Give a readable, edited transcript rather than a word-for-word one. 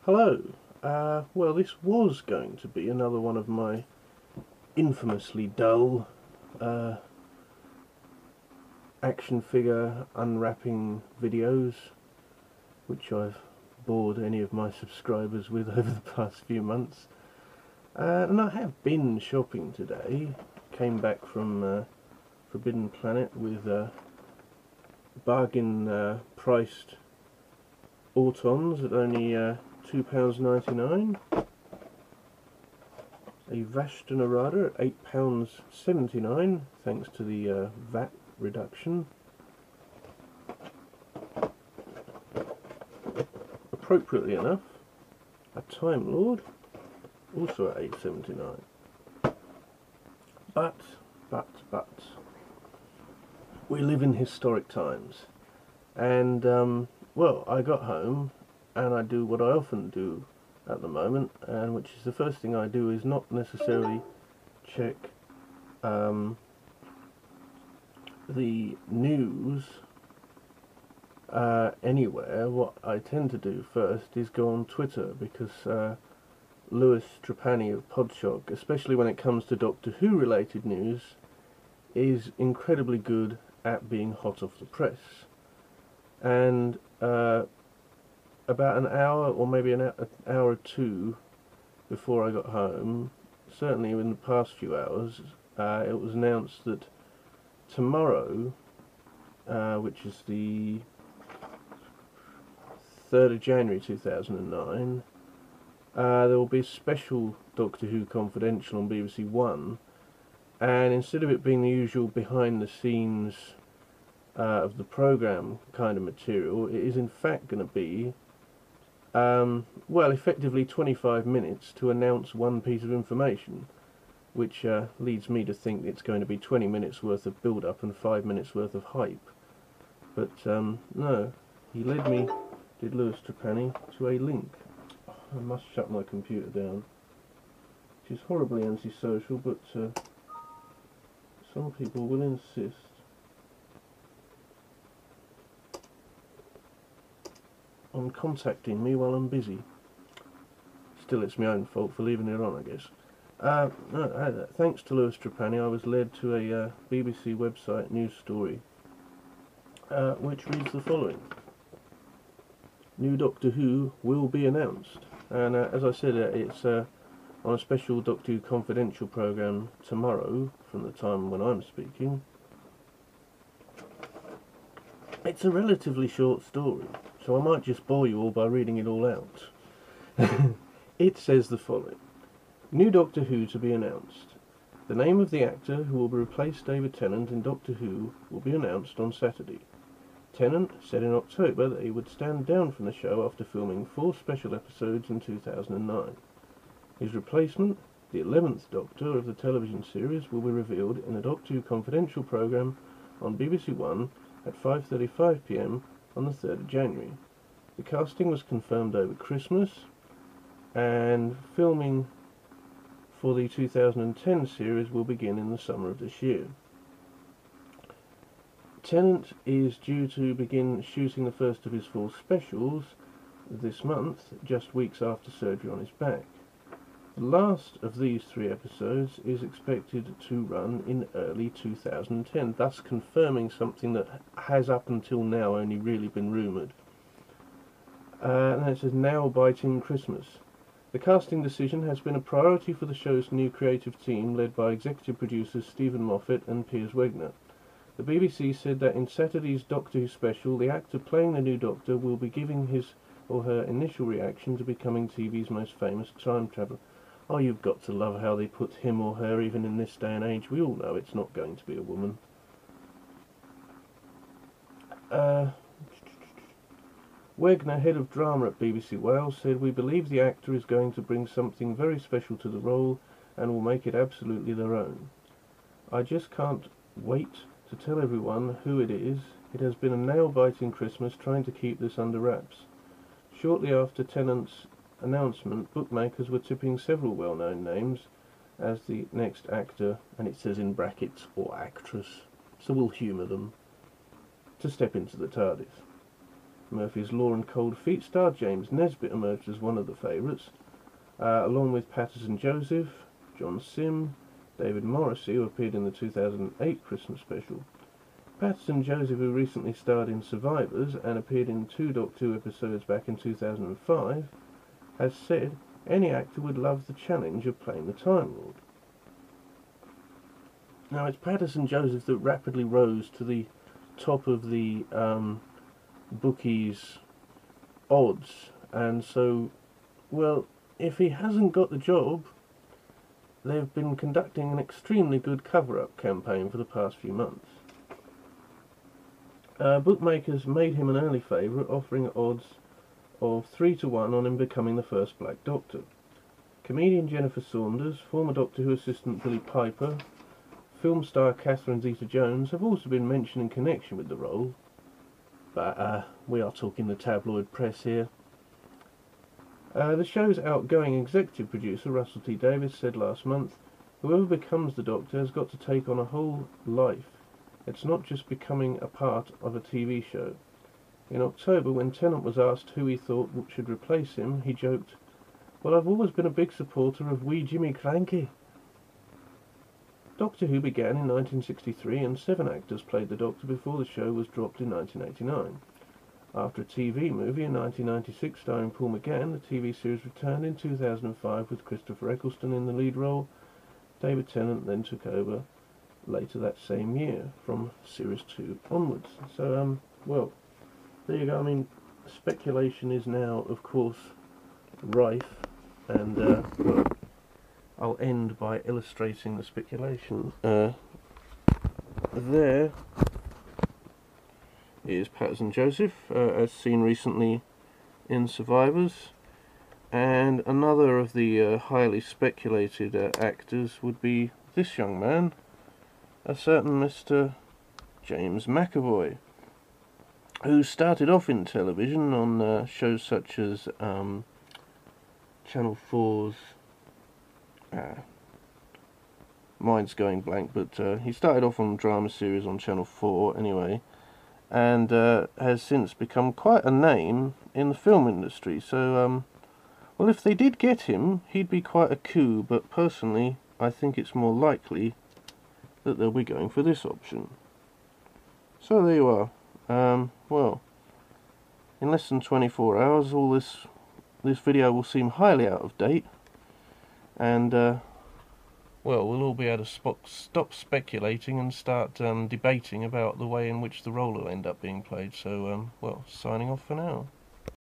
Hello. Well, this was going to be another one of my infamously dull action figure unwrapping videos, which I've bored any of my subscribers with over the past few months. And I have been shopping today. Came back from Forbidden Planet with bargain priced Autons at only £2.99. A Vashta Narada at £8.79, thanks to the VAT reduction. Appropriately enough, a Time Lord, also at £8.79. But, we live in historic times, and well, I got home and I do what I often do at the moment, and which is the first thing I do is not necessarily check the news anywhere. What I tend to do first is go on Twitter, because Lewis Trapani of Podshock, especially when it comes to Doctor Who related news, is incredibly good at being hot off the press. And about an hour, or maybe an hour or two before I got home, certainly in the past few hours, it was announced that tomorrow, which is the 3rd of January 2009, there will be a special Doctor Who Confidential on BBC One, and instead of it being the usual behind the scenes of the programme kind of material, it is in fact going to be well, effectively 25 minutes to announce one piece of information, which leads me to think it's going to be 20 minutes worth of build-up and 5 minutes worth of hype. But no, he led me, did Lewis Trapani, to a link. Oh, I must shut my computer down, which is horribly antisocial, but some people will insist. On contacting me while I'm busy. Still, it's my own fault for leaving it on, I guess. No, thanks to Lewis Trapani, I was led to a BBC website news story, which reads the following: New Doctor Who will be announced. And as I said, it's on a special Doctor Who Confidential programme tomorrow, from the time when I'm speaking. It's a relatively short story, so I might just bore you all by reading it all out. It says the following: New Doctor Who to be announced. The name of the actor who will replace David Tennant in Doctor Who will be announced on Saturday. Tennant said in October that he would stand down from the show after filming 4 special episodes in 2009. His replacement, the 11th Doctor of the television series, will be revealed in a Doctor Who Confidential programme on BBC One at 5:35 p.m. on the 3rd of January. The casting was confirmed over Christmas, and filming for the 2010 series will begin in the summer of this year. Tennant is due to begin shooting the first of his 4 specials this month, just weeks after surgery on his back. The last of these 3 episodes is expected to run in early 2010, thus confirming something that has up until now only really been rumoured. And it says, now biting Christmas. The casting decision has been a priority for the show's new creative team, led by executive producers Stephen Moffat and Piers Wegner. The BBC said that in Saturday's Doctor Who special, the actor playing the new Doctor will be giving his or her initial reaction to becoming TV's most famous time traveller. Oh, you've got to love how they put him or her, even in this day and age. We all know it's not going to be a woman. Wegner, head of drama at BBC Wales, said, "We believe the actor is going to bring something very special to the role and will make it absolutely their own. I just can't wait to tell everyone who it is. It has been a nail-biting Christmas trying to keep this under wraps." Shortly after Tennant's announcement, bookmakers were tipping several well-known names as the next actor, and it says in brackets, or actress, so we'll humour them, to step into the TARDIS. Murphy's Law and Cold Feet star James Nesbitt emerged as one of the favourites, along with Patterson Joseph, John Sim, David Morrissey, who appeared in the 2008 Christmas special. Patterson Joseph, who recently starred in Survivors and appeared in 2 Doctor Who episodes back in 2005, has said any actor would love the challenge of playing the Time Lord. Now, it's Patterson Joseph that rapidly rose to the top of the bookies' odds, and so, well, if he hasn't got the job, they've been conducting an extremely good cover-up campaign for the past few months. Bookmakers made him an early favourite, offering odds of 3-1 on him becoming the first Black Doctor. Comedian Jennifer Saunders, former Doctor Who assistant Billie Piper, film star Catherine Zeta-Jones have also been mentioned in connection with the role, but we are talking the tabloid press here. The show's outgoing executive producer, Russell T Davies, said last month, "Whoever becomes the Doctor has got to take on a whole life. It's not just becoming a part of a TV show." In October, when Tennant was asked who he thought should replace him, he joked, "Well, I've always been a big supporter of wee Jimmy Cranky." Doctor Who began in 1963 and 7 actors played the Doctor before the show was dropped in 1989. After a TV movie in 1996 starring Paul McGann, the TV series returned in 2005 with Christopher Eccleston in the lead role. David Tennant then took over later that same year from Series 2 onwards. So, well, there you go. I mean, speculation is now, of course, rife, and, well, I'll end by illustrating the speculation. There is Patterson Joseph, as seen recently in Survivors, and another of the highly speculated actors would be this young man, a certain Mr. James McAvoy, who started off in television on shows such as Channel 4's mine's going blank, but he started off on a drama series on Channel 4 anyway, and has since become quite a name in the film industry. So, well, if they did get him, he'd be quite a coup, but personally, I think it's more likely that they'll be going for this option. So there you are. Well, in less than 24 hours, all this video will seem highly out of date, and well, we'll all be able to stop speculating and start debating about the way in which the role will end up being played. So, well, signing off for now.